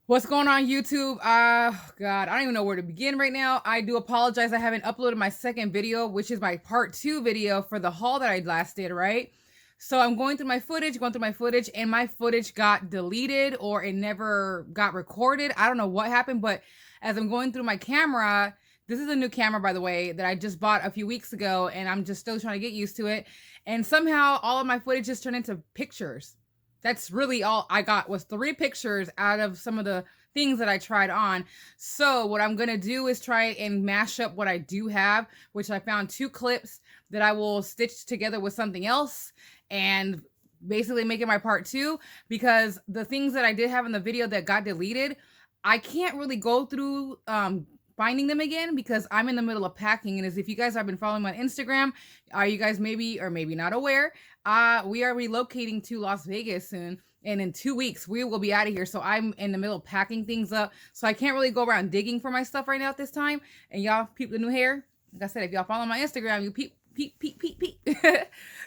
What's going on, YouTube? God, I don't even know where to begin right now. I do apologize. I haven't uploaded my second video, which is my part two video for the haul that I last did, right? So I'm going through my footage, and my footage got deleted or it never got recorded. I don't know what happened, but as I'm going through my camera, this is a new camera, by the way, that I just bought a few weeks ago, and I'm just still trying to get used to it. And somehow all of my footage just turned into pictures. That's really all I got was 3 pictures out of some of the things that I tried on. So what I'm gonna do is try and mash up what I do have, which I found 2 clips that I will stitch together with something else and basically make it my part two, because the things that I did have in the video that got deleted, I can't really go through finding them again because I'm in the middle of packing. And as if you guys have been following my Instagram, are you guys maybe or maybe not aware, we are relocating to Las Vegas soon, and in 2 weeks we will be out of here. So I'm in the middle of packing things up, so I can't really go around digging for my stuff right now at this time. And y'all peep the new hair. Like I said, if y'all follow my Instagram, you peep peep peep peep peep.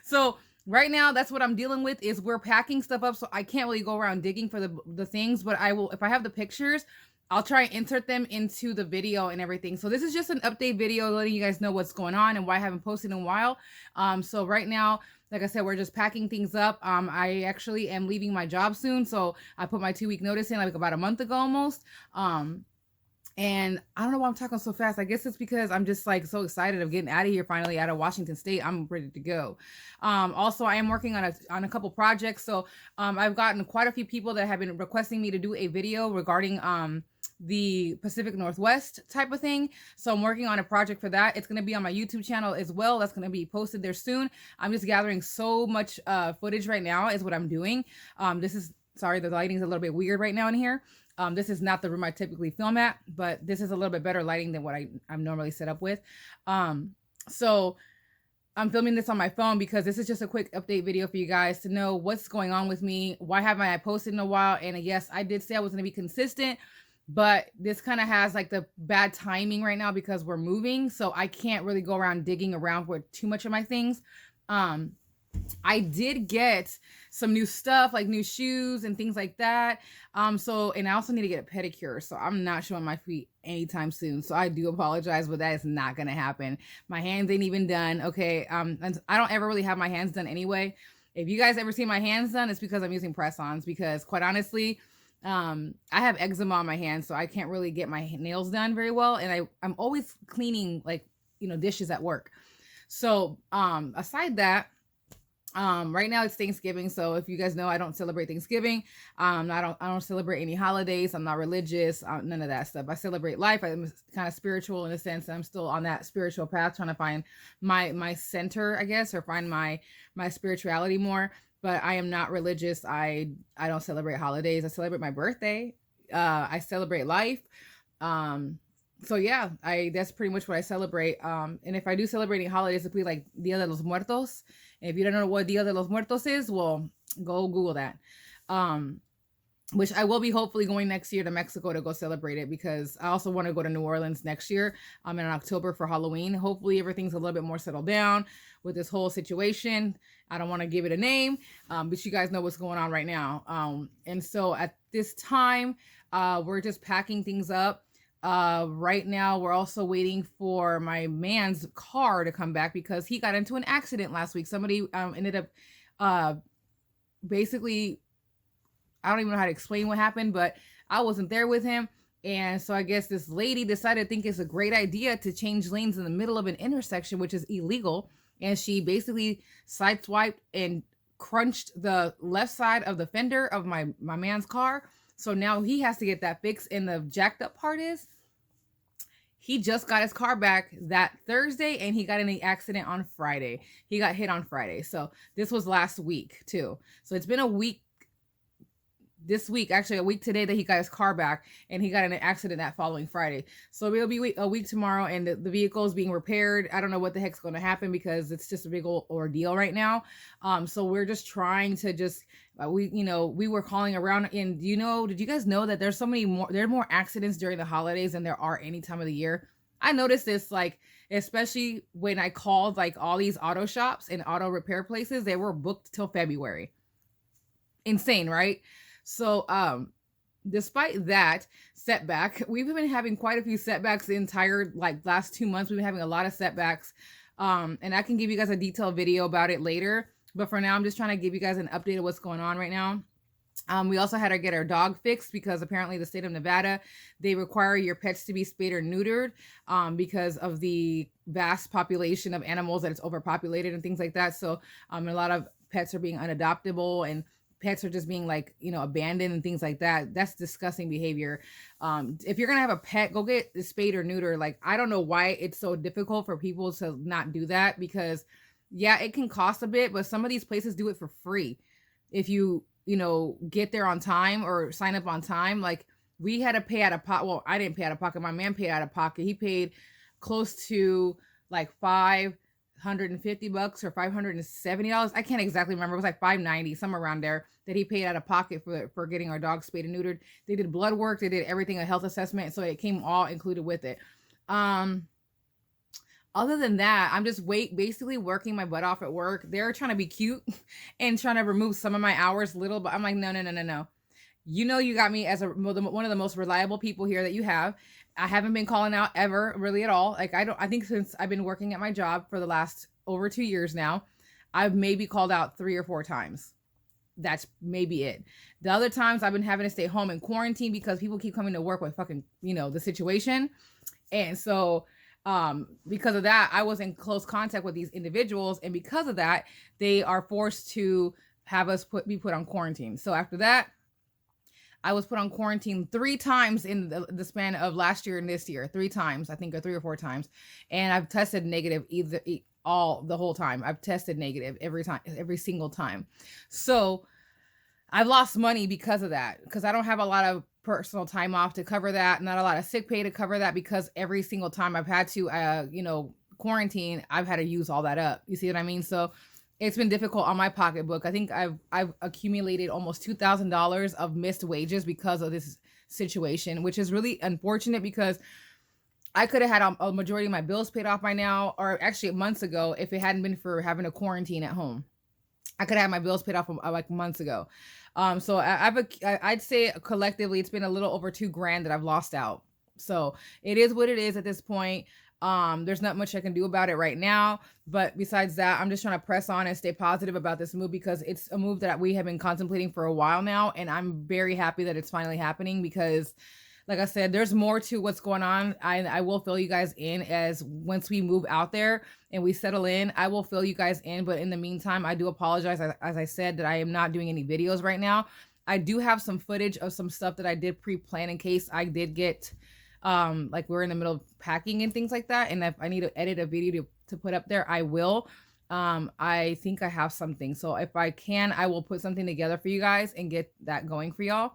So right now that's what I'm dealing with, is we're packing stuff up, so I can't really go around digging for the things. But I will, if I have the pictures, I'll try and insert them into the video and everything. So this is just an update video letting you guys know what's going on and why I haven't posted in a while. So right now, like I said, we're just packing things up. I actually am leaving my job soon, so I put my 2-week notice in like about a month ago almost. And I don't know why I'm talking so fast. I guess it's because I'm just like so excited of getting out of here finally, out of Washington State. I'm ready to go. Also, I am working on a couple projects. So I've gotten quite a few people that have been requesting me to do a video regarding the Pacific Northwest type of thing. So I'm working on a project for that. It's going to be on my YouTube channel as well. That's going to be posted there soon. I'm just gathering so much footage right now is what I'm doing. This is, sorry, the lighting's a little bit weird right now in here. This is not the room I typically film at, but this is a little bit better lighting than what I'm normally set up with. So I'm filming this on my phone because this is just a quick update video for you guys to know what's going on with me. Why haven't I posted in a while? And yes, I did say I was going to be consistent, but this kind of has like the bad timing right now because we're moving. So I can't really go around digging around for too much of my things. I did get some new stuff like new shoes and things like that. And I also need to get a pedicure. So I'm not showing my feet anytime soon. So I do apologize, but that is not going to happen. My hands ain't even done. Okay. And I don't ever really have my hands done anyway. If you guys ever see my hands done, it's because I'm using press-ons, because quite honestly, I have eczema on my hands, so I can't really get my nails done very well. And I'm always cleaning like, dishes at work. So, aside that, right now it's Thanksgiving. So if you guys know, I don't celebrate Thanksgiving. I don't celebrate any holidays. I'm not religious, none of that stuff. I celebrate life. I'm kind of spiritual in a sense. I'm still on that spiritual path, trying to find my center, I guess, or find my spirituality more. But I am not religious. I don't celebrate holidays. I celebrate my birthday. I celebrate life. So yeah, that's pretty much what I celebrate. And if I do celebrate any holidays, it'll be like Dia de los Muertos. And if you don't know what Dia de los Muertos is, well, go Google that. Which I will be hopefully going next year to Mexico to go celebrate it, because I also want to go to New Orleans next year. In October for Halloween. Hopefully everything's a little bit more settled down with this whole situation. I don't want to give it a name, but you guys know what's going on right now. And so at this time, we're just packing things up. Right now we're also waiting for my man's car to come back because he got into an accident last week. Somebody ended up basically, I don't even know how to explain what happened, but I wasn't there with him. And so I guess this lady decided to think it's a great idea to change lanes in the middle of an intersection, which is illegal. And she basically sideswiped and crunched the left side of the fender of my man's car. So now he has to get that fixed. And the jacked up part is, he just got his car back that Thursday, and he got in an accident on Friday. He got hit on Friday. So this was last week too. So it's been a week this week, actually a week today, that he got his car back, and he got in an accident that following Friday. So it'll be a week tomorrow, and the vehicle is being repaired. I don't know what the heck's going to happen because it's just a big old ordeal right now. So we're just trying to we were calling around, and did you guys know that there are more accidents during the holidays than there are any time of the year? I noticed this, like, especially when I called like all these auto shops and auto repair places, they were booked till February. Insane, right? So despite that setback, we've been having quite a few setbacks the entire like last 2 months. We've been having a lot of setbacks. And I can give you guys a detailed video about it later. But for now, I'm just trying to give you guys an update of what's going on right now. We also had to get our dog fixed because apparently the state of Nevada, they require your pets to be spayed or neutered because of the vast population of animals that it's overpopulated and things like that. So a lot of pets are being unadoptable and pets are just being like, abandoned and things like that. That's disgusting behavior. If you're going to have a pet, go get spayed or neutered. Like, I don't know why it's so difficult for people to not do that because yeah, it can cost a bit, but some of these places do it for free. If you get there on time or sign up on time. Like, we had to pay out of pocket. Well, I didn't pay out of pocket. My man paid out of pocket. He paid close to like $550 or $570. I can't exactly remember. It was like $590, somewhere around there, that he paid out of pocket for getting our dog spayed and neutered. They did blood work. They did everything, a health assessment. So it came all included with it. Other than that, I'm just basically working my butt off at work. They're trying to be cute and trying to remove some of my hours little, but I'm like, no. You got me as one of the most reliable people here that you have. I haven't been calling out ever, really, at all. Like, I think since I've been working at my job for the last over 2 years now, I've maybe called out 3 or 4 times. That's maybe it. The other times I've been having to stay home in quarantine because people keep coming to work with fucking, the situation. And so, because of that, I was in close contact with these individuals, and because of that, they are forced to have us be put on quarantine. So after that, I was put on quarantine 3 times in the span of last year and this year. 3 times, I think, or 3 or 4 times, and I've tested negative the whole time. I've tested negative every single time. So I've lost money because of that, because I don't have a lot of personal time off to cover that, not a lot of sick pay to cover that, because every single time I've had to quarantine, I've had to use all that up. You see what I mean? So it's been difficult on my pocketbook. I think I've accumulated almost $2,000 of missed wages because of this situation, which is really unfortunate because I could have had a majority of my bills paid off by now, or actually months ago, if it hadn't been for having a quarantine at home. I could have my bills paid off like months ago. So I'd say collectively it's been a little over $2,000 that I've lost out. So it is what it is at this point. There's not much I can do about it right now. But besides that, I'm just trying to press on and stay positive about this move, because it's a move that we have been contemplating for a while now. And I'm very happy that it's finally happening, because like I said, there's more to what's going on. I will fill you guys in as once we move out there and we settle in, I will fill you guys in. But in the meantime, I do apologize, as I said, that I am not doing any videos right now. I do have some footage of some stuff that I did pre-plan in case I did get, like we're in the middle of packing and things like that. And if I need to edit a video to put up there, I will. I think I have something. So if I can, I will put something together for you guys and get that going for y'all.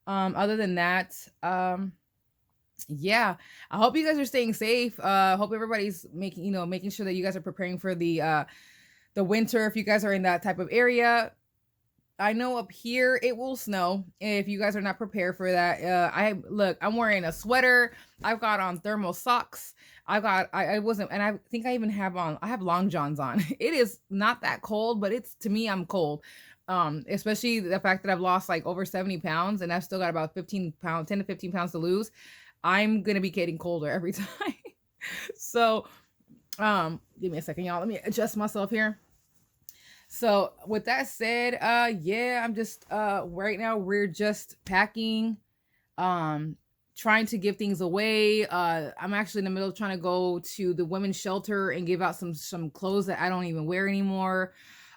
Other than that, yeah, I hope you guys are staying safe. Hope everybody's making sure that you guys are preparing for the winter. If you guys are in that type of area, I know up here it will snow. If you guys are not prepared for that, I'm wearing a sweater. I've got on thermal socks. I think I even have long johns on. It is not that cold, but to me, I'm cold. Especially the fact that I've lost like over 70 pounds and I've still got about 10 to 15 pounds to lose. I'm going to be getting colder every time. So, give me a second, y'all. Let me adjust myself here. So with that said, yeah, I'm just, right now we're just packing, trying to give things away. I'm actually in the middle of trying to go to the women's shelter and give out some clothes that I don't even wear anymore.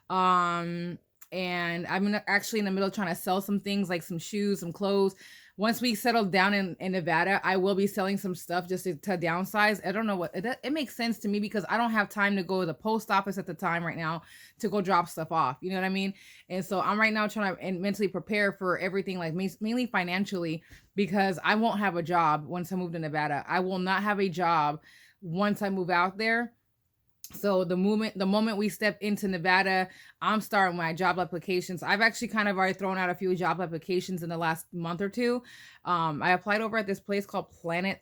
And I'm actually in the middle of trying to sell some things, like some shoes, some clothes. Once we settle down in Nevada, I will be selling some stuff just to downsize. I don't know it makes sense to me, because I don't have time to go to the post office at the time right now to go drop stuff off. You know what I mean? And so I'm right now trying to mentally prepare for everything, like mainly financially, because I won't have a job once I move to Nevada. I will not have a job once I move out there. So the moment we step into Nevada, I'm starting my job applications. I've actually kind of already thrown out a few job applications in the last month or two. I applied over at this place called Planet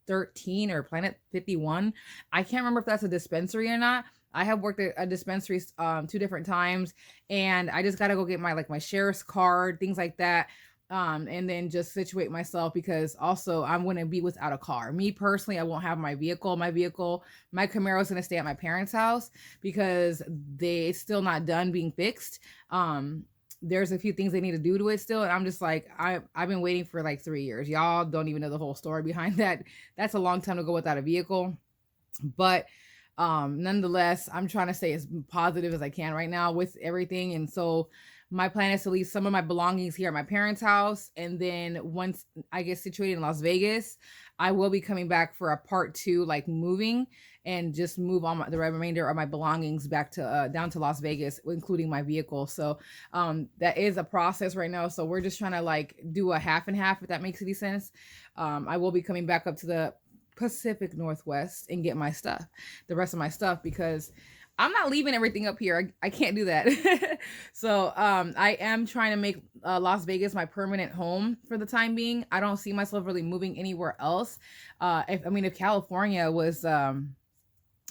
13 or Planet 51. I can't remember if that's a dispensary or not. I have worked at a dispensary 2 different times, and I just got to go get my sheriff's card, things like that. and then just situate myself, because also I'm going to be without a car. Me personally, I won't have my vehicle. My Camaro is going to stay at my parents' house because it's still not done being fixed. There's a few things they need to do to it still, and I'm just like, I've been waiting for like 3 years. Y'all don't even know the whole story behind that. That's a long time to go without a vehicle. But nonetheless, I'm trying to stay as positive as I can right now with everything. And so my plan is to leave some of my belongings here at my parents' house, and then once I get situated in Las Vegas, I will be coming back for a part 2, like moving, and just move on the remainder of my belongings back to down to Las Vegas, including my vehicle. So that is a process right now, so we're just trying to like do a half and half, if that makes any sense. I will be coming back up to the Pacific Northwest and get the rest of my stuff, because I'm not leaving everything up here. I can't do that. So I am trying to make Las Vegas my permanent home for the time being. I don't see myself really moving anywhere else. If California was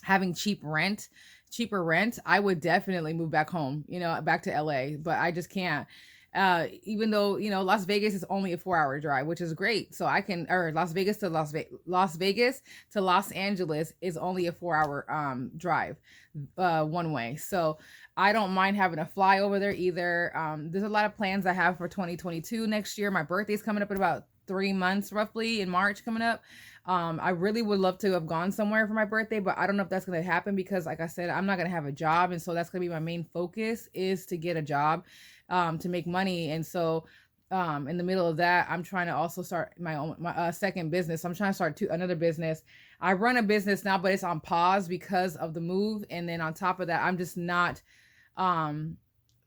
having cheaper rent, I would definitely move back home, back to LA, but I just can't. Even though, Las Vegas is only a 4-hour drive, which is great. So Las Vegas to Los Angeles is only a 4-hour drive one way. So I don't mind having to fly over there either. There's a lot of plans I have for 2022 next year. My birthday's coming up in about 3 months, roughly, in March coming up. I really would love to have gone somewhere for my birthday, but I don't know if that's going to happen because, like I said, I'm not going to have a job. And so that's going to be my main focus, is to get a job, to make money. And so in the middle of that, I'm trying to also start my second business. I'm trying to start another business. I run a business now, but it's on pause because of the move. And then on top of that, I'm just not, I'm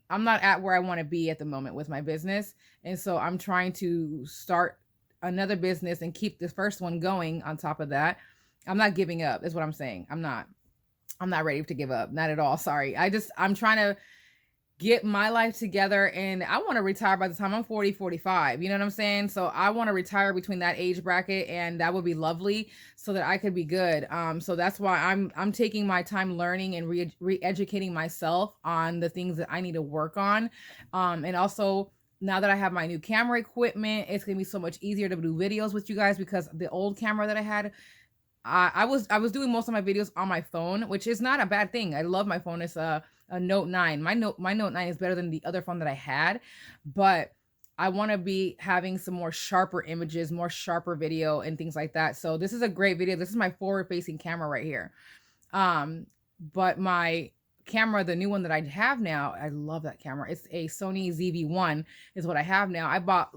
not at where I want to be at the moment with my business. And so I'm trying to start another business and keep this first one going on top of that. I'm not giving up, is what I'm saying. I'm not ready to give up. Not at all. Sorry. I'm trying to get my life together, and I want to retire by the time I'm 40, 45. You know what I'm saying? So I want to retire between that age bracket, and that would be lovely so that I could be good. So that's why I'm taking my time learning and re-educating myself on the things that I need to work on. And also, now that I have my new camera equipment, it's going to be so much easier to do videos with you guys, because the old camera that I had, I was doing most of my videos on my phone, which is not a bad thing. I love my phone. It's a Note 9. My Note 9 is better than the other phone that I had, but I want to be having some more sharper images, more sharper video and things like that. So this is a great video. This is my forward facing camera right here. But my camera, the new one that I have now, I love that camera. It's a Sony ZV-1 is what I have now. I bought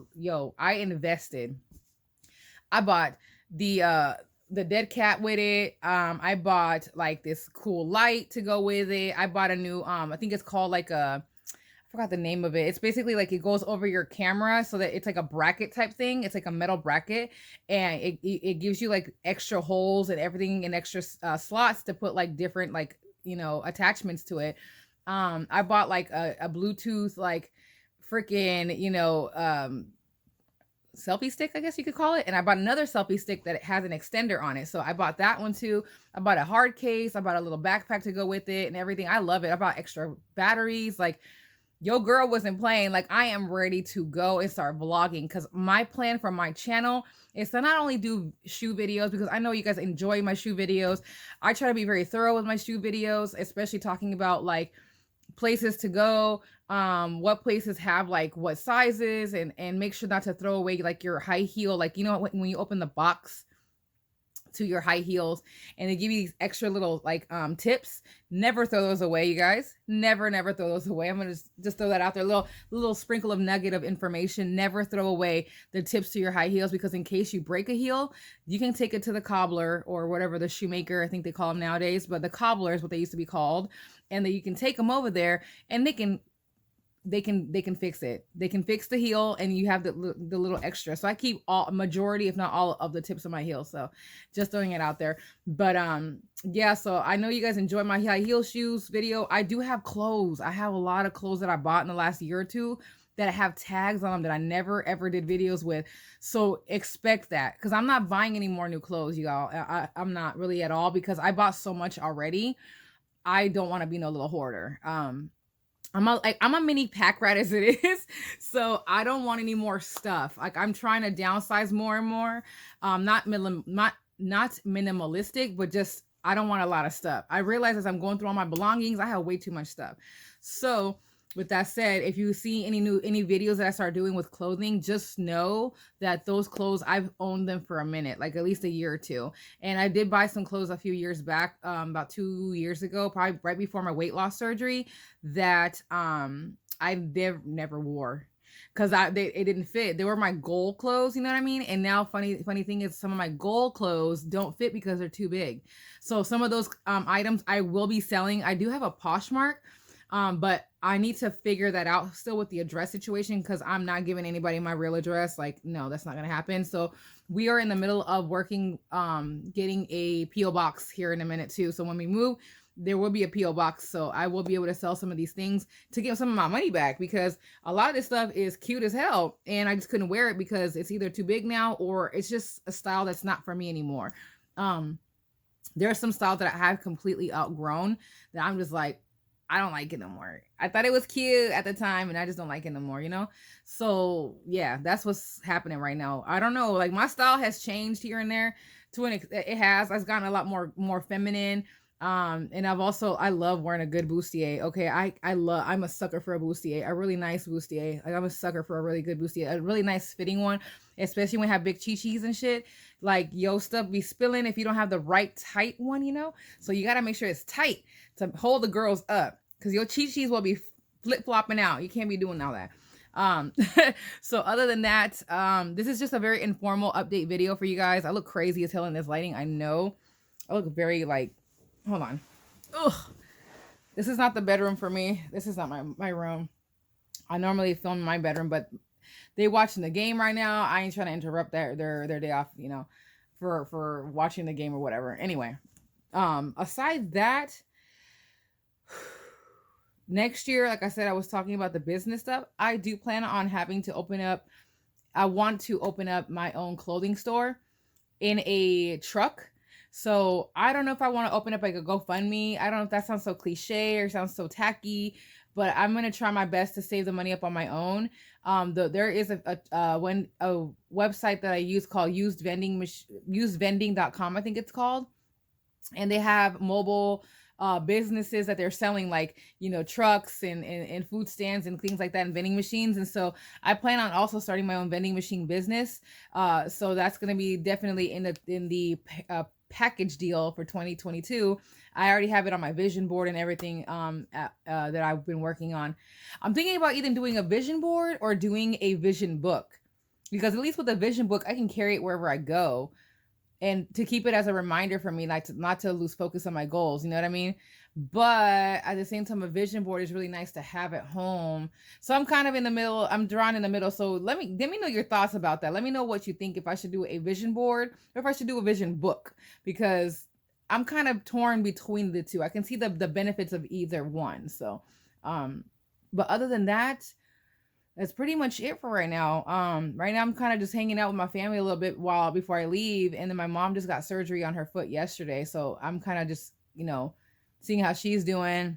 the dead cat with it. I bought like this cool light to go with it. I bought a new I think it's called like I forgot the name of it. It's basically like it goes over your camera so that it's like a bracket type thing. It's like a metal bracket, and it gives you like extra holes and everything, and extra slots to put like different like attachments to it. I bought like a Bluetooth like freaking selfie stick, I guess you could call it. And I bought another selfie stick that has an extender on it. So I bought that one too. I bought a hard case. I bought a little backpack to go with it and everything. I love it. I bought extra batteries. Like, your girl wasn't playing. Like, I am ready to go and start vlogging, because my plan for my channel is to not only do shoe videos, because I know you guys enjoy my shoe videos. I try to be very thorough with my shoe videos, especially talking about like places to go, what places have like what sizes, and make sure not to throw away like your high heel, like when you open the box to your high heels and they give you these extra little like tips, never throw those away, you guys. Never throw those away. I'm gonna just throw that out there, little sprinkle of nugget of information. Never throw away the tips to your high heels, because in case you break a heel, you can take it to the cobbler or whatever, the shoemaker, I think they call them nowadays, but the cobbler is what they used to be called. And then you can take them over there and they can fix it. They can fix the heel, and you have the little extra. So I keep majority, if not all, of the tips of my heels. So just throwing it out there. But yeah, so I know you guys enjoy my high heel shoes video. I do have clothes. I have a lot of clothes that I bought in the last year or two that have tags on them that I never ever did videos with. So expect that, because I'm not buying any more new clothes, y'all. I'm not really at all, because I bought so much already. I don't want to be no little hoarder. I'm a mini pack rat as it is. So I don't want any more stuff. Like I'm trying to downsize more and more. Not minimalistic, but just I don't want a lot of stuff. I realize as I'm going through all my belongings, I have way too much stuff. So with that said, if you see any videos that I start doing with clothing, just know that those clothes I've owned them for a minute, like at least a year or two. And I did buy some clothes a few years back, about 2 years ago, probably right before my weight loss surgery, that I never wore because it didn't fit. They were my goal clothes, you know what I mean? And now funny thing is some of my goal clothes don't fit because they're too big. So some of those items I will be selling. I do have a Poshmark, but I need to figure that out still with the address situation because I'm not giving anybody my real address. Like, no, that's not gonna happen. So we are in the middle of working, getting a PO box here in a minute too. So when we move, there will be a PO box, so I will be able to sell some of these things to get some of my money back because a lot of this stuff is cute as hell, and I just couldn't wear it because it's either too big now or it's just a style that's not for me anymore. There are some styles that I have completely outgrown that I'm just like, I don't like it no more. I thought it was cute at the time and I just don't like it no more, you know? So yeah, that's what's happening right now. I don't know. Like my style has changed here and there it has. I've gotten a lot more feminine. And I love wearing a good bustier. Okay. I'm a sucker for a bustier, a really nice bustier. Like I'm a sucker for a really good bustier, a really nice fitting one, especially when I have big chi-chis and shit. Like yo stuff be spilling if you don't have the right tight one, you know? So you got to make sure it's tight to hold the girls up because your chi-chis will be flip-flopping out. You can't be doing all that. So other than that, this is just a very informal update video for you guys. I look crazy as hell in this lighting. I know I look very like, hold on. Ugh. This is not the bedroom for me. This is not my room. I normally film in my bedroom, but they watching the game right now. I ain't trying to interrupt their day off, you know, for watching the game or whatever. Anyway, aside that, next year, like I said, I was talking about the business stuff. I do plan on having to I want to open up my own clothing store in a truck. So I don't know if I want to open up like a GoFundMe. I don't know if that sounds so cliche or sounds so tacky, but I'm going to try my best to save the money up on my own. There is a website that I use called usedvending.com, I think it's called. And they have mobile businesses that they're selling, like, you know, trucks and food stands and things like that, and vending machines. And so I plan on also starting my own vending machine business. So that's going to be definitely in the package deal for 2022. I already have it on my vision board and everything that I've been working on. I'm thinking about either doing a vision board or doing a vision book, because at least with a vision book, I can carry it wherever I go, and to keep it as a reminder for me, like not to lose focus on my goals, you know what I mean? But at the same time, a vision board is really nice to have at home. So I'm kind of in the middle. I'm drawn in the middle. So let me know your thoughts about that. Let me know what you think, if I should do a vision board or if I should do a vision book, because I'm kind of torn between the two. I can see the benefits of either one. So, but other than that, that's pretty much it for right now. Right now I'm kind of just hanging out with my family a little bit before I leave. And then my mom just got surgery on her foot yesterday. So I'm kind of just, you know, seeing how she's doing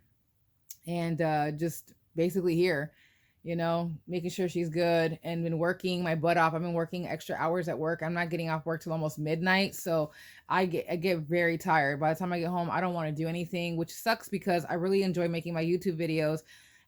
and just basically here, you know, making sure she's good, and been working my butt off. I've been working extra hours at work. I'm not getting off work till almost midnight. So I get very tired. By the time I get home, I don't want to do anything, which sucks because I really enjoy making my YouTube videos.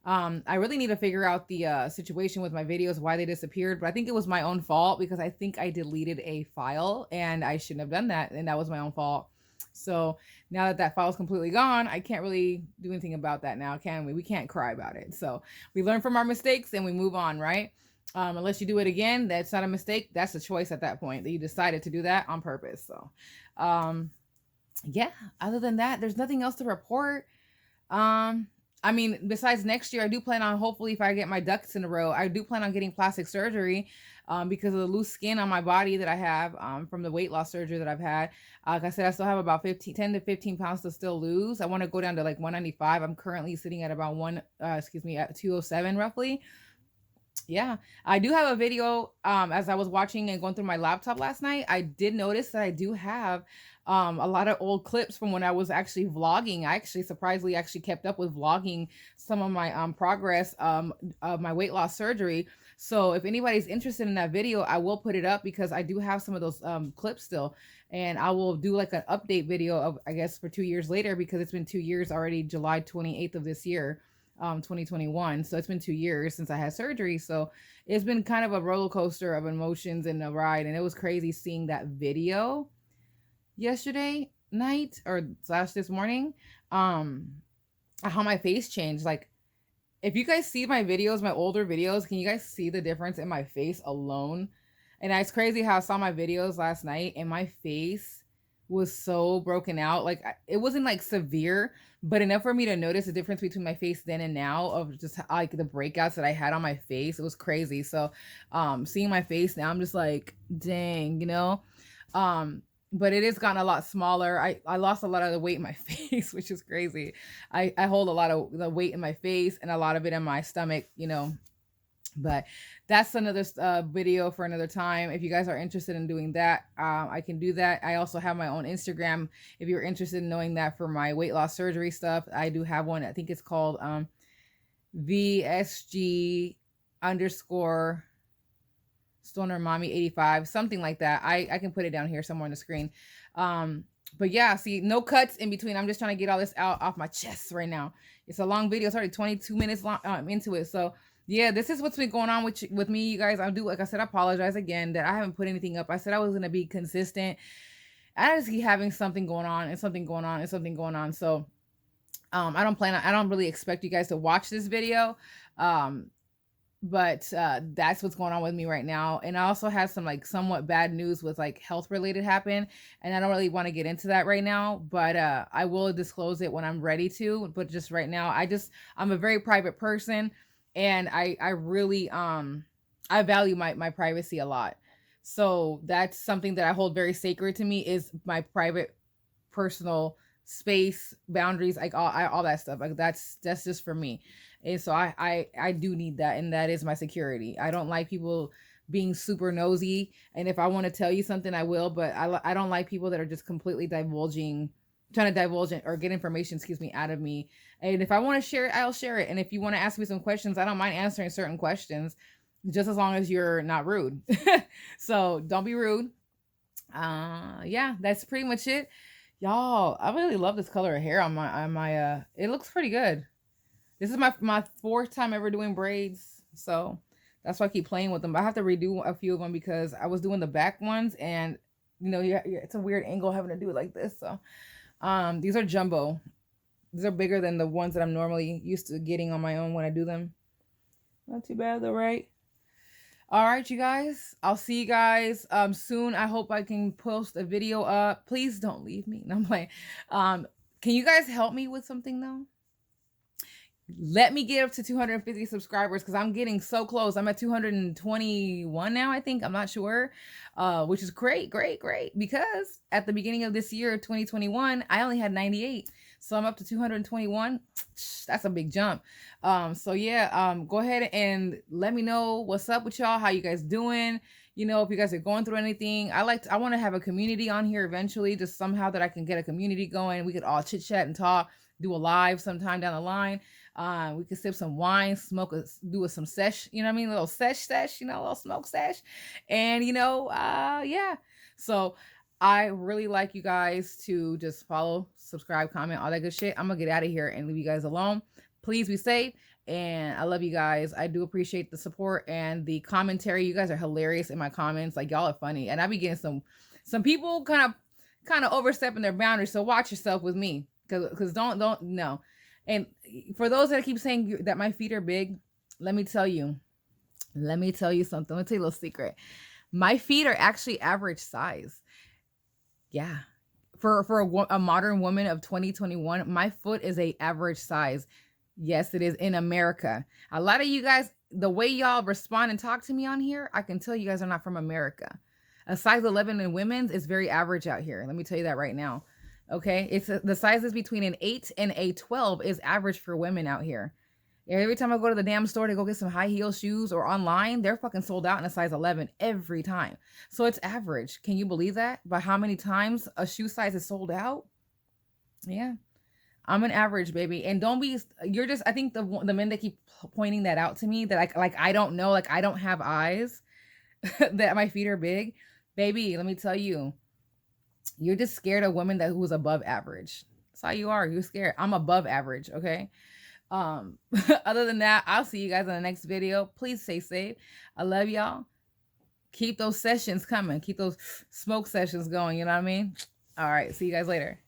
I really need to figure out the situation with my videos, why they disappeared, but I think it was my own fault because I think I deleted a file and I shouldn't have done that, and that was my own fault. So now that that file is completely gone, I can't really do anything about that now, can we? We can't cry about it. So we learn from our mistakes and we move on, right? Unless you do it again, that's not a mistake. That's a choice at that point, that you decided to do that on purpose. So yeah, other than that, there's nothing else to report. I mean, besides next year, I do plan on, hopefully, if I get my ducks in a row, I do plan on getting plastic surgery because of the loose skin on my body that I have from the weight loss surgery that I've had. Like I said, I still have about 10 to 15 pounds to still lose. I want to go down to like 195. I'm currently sitting at about at 207 roughly. Yeah, I do have a video. As I was watching and going through my laptop last night, I did notice that I do have a lot of old clips from when I was actually vlogging. I actually surprisingly actually kept up with vlogging some of my progress of my weight loss surgery. So if anybody's interested in that video, I will put it up because I do have some of those clips still, and I will do like an update video of, I guess, for 2 years later, because it's been 2 years already, July 28th of this year, 2021. So it's been 2 years since I had surgery. So it's been kind of a roller coaster of emotions and a ride. And it was crazy seeing that video yesterday night or slash this morning. How my face changed. Like, if you guys see my videos, my older videos, can you guys see the difference in my face alone? And it's crazy how I saw my videos last night and my face was so broken out. Like, it wasn't like severe, but enough for me to notice the difference between my face then and now, of just like the breakouts that I had on my face. It was crazy. So seeing my face now, I'm just like, dang, you know. But it has gotten a lot smaller. I lost a lot of the weight in my face, which is crazy. I hold a lot of the weight in my face and a lot of it in my stomach, you know. But that's another video for another time. If you guys are interested in doing that, I can do that. I also have my own Instagram. If you're interested in knowing that for my weight loss surgery stuff, I do have one. I think it's called VSG underscore Stoner Mommy 85, something like that. I can put it down here somewhere on the screen. But yeah, see, no cuts in between. I'm just trying to get all this out off my chest right now. It's a long video. It's already 22 minutes long, into it. So yeah, this is what's been going on with me, you guys. Like I said, I apologize again that I haven't put anything up. I said I was gonna be consistent. I just keep having something going on and something going on and something going on. So I don't really expect you guys to watch this video. But that's what's going on with me right now. And I also had some like somewhat bad news with like health related happen, and I don't really want to get into that right now, but I will disclose it when I'm ready to. But just right now, I'm a very private person, and I really I value my privacy a lot. So that's something that I hold very sacred to me, is my private personal space, boundaries, like all that stuff. Like that's just for me. And so I do need that, and that is my security. I don't like people being super nosy, and if I want to tell you something, I will, but I don't like people that are just completely trying to divulge it or get information, excuse me, out of me. And if I want to share it, I'll share it. And if you want to ask me some questions, I don't mind answering certain questions, just as long as you're not rude. So don't be rude. Yeah, that's pretty much it. Y'all, I really love this color of hair on my it looks pretty good. This is my fourth time ever doing braids, so that's why I keep playing with them. I have to redo a few of them because I was doing the back ones, and you know, it's a weird angle having to do it like this. So these are jumbo. These are bigger than the ones that I'm normally used to getting on my own when I do them. Not too bad though, right? All right, you guys. I'll see you guys soon. I hope I can post a video up. Please don't leave me. No, I'm playing. Can you guys help me with something though? Let me get up to 250 subscribers, because I'm getting so close. I'm at 221 now, I think. I'm not sure, which is great, because at the beginning of this year, 2021, I only had 98. So I'm up to 221. That's a big jump. So yeah, go ahead and let me know what's up with y'all, how you guys doing. You know, if you guys are going through anything. I want to have a community on here eventually, just somehow that I can get a community going. We could all chit chat and talk, do a live sometime down the line. We could sip some wine, do some sesh, you know what I mean? A little sesh, you know, a little smoke sesh. And, you know, yeah. So I really like you guys to just follow, subscribe, comment, all that good shit. I'm going to get out of here and leave you guys alone. Please be safe. And I love you guys. I do appreciate the support and the commentary. You guys are hilarious in my comments. Like, y'all are funny. And I be getting some people kind of overstepping their boundaries. So watch yourself with me. Because don't no. And for those that keep saying that my feet are big, let me tell you something. Let me tell you a little secret. My feet are actually average size. Yeah. For a modern woman of 2021, my foot is a average size. Yes, it is, in America. A lot of you guys, the way y'all respond and talk to me on here, I can tell you guys are not from America. A size 11 in women's is very average out here. Let me tell you that right now. Okay, it's the sizes between an 8 and a 12 is average for women out here. Every time I go to the damn store to go get some high heel shoes or online, they're fucking sold out in a size 11 every time. So it's average. Can you believe that? By how many times a shoe size is sold out? Yeah. I'm an average, baby. And don't be, you're just, I think the men that keep pointing that out to me, that like I don't know, like I don't have eyes, that my feet are big. Baby, let me tell you, you're just scared of women who's above average. That's how you are. You're scared. I'm above average, okay? Other than that, I'll see you guys in the next video. Please stay safe. I love y'all. Keep those sessions coming. Keep those smoke sessions going. You know what I mean? All right. See you guys later.